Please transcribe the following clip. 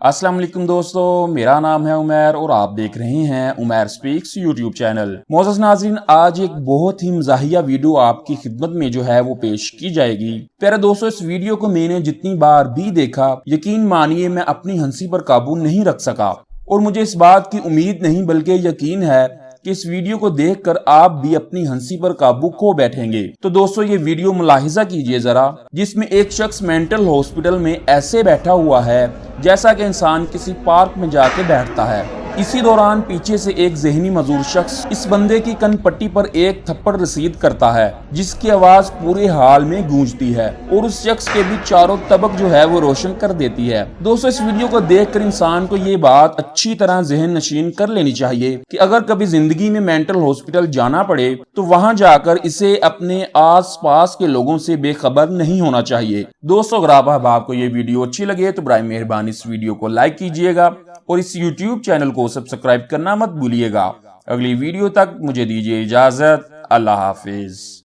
अस्सलाम वालेकुम दोस्तों, मेरा नाम है उमैर और आप देख रहे हैं उमैर स्पीक्स यूट्यूब चैनल। मोअज़्ज़ज़ नाज़रीन, आज एक बहुत ही मज़ाहिया वीडियो आपकी खिदमत में जो है वो पेश की जाएगी। प्यारे दोस्तों, इस वीडियो को मैंने जितनी बार भी देखा, यकीन मानिए मैं अपनी हंसी पर काबू नहीं रख सका और मुझे इस बात की उम्मीद नहीं बल्कि यकीन है कि इस वीडियो को देखकर आप भी अपनी हंसी पर काबू खो बैठेंगे। तो दोस्तों, ये वीडियो मुलाहिजा कीजिए जरा, जिसमें एक शख्स मेंटल हॉस्पिटल में ऐसे बैठा हुआ है जैसा कि इंसान किसी पार्क में जाके बैठता है। इसी दौरान पीछे से एक ज़हनी मजूर शख्स इस बंदे की कन पट्टी पर एक थप्पड़ रसीद करता है, जिसकी आवाज पूरे हाल में गूंजती है और उस शख्स के भी चारों तबक जो है वो रोशन कर देती है। दोस्तों, इस वीडियो को देखकर इंसान को ये बात अच्छी तरह जहन नशीन कर लेनी चाहिए कि अगर कभी जिंदगी में मेंटल हॉस्पिटल जाना पड़े तो वहां जाकर इसे अपने आस पास के लोगों से बेखबर नहीं होना चाहिए। दोस्तों, अगर आपको ये वीडियो अच्छी लगे तो बराए मेहरबानी इस वीडियो को लाइक कीजिएगा और इस यूट्यूब चैनल को सब्सक्राइब करना मत भूलिएगा। अगली वीडियो तक मुझे दीजिए इजाजत। अल्लाह हाफिज।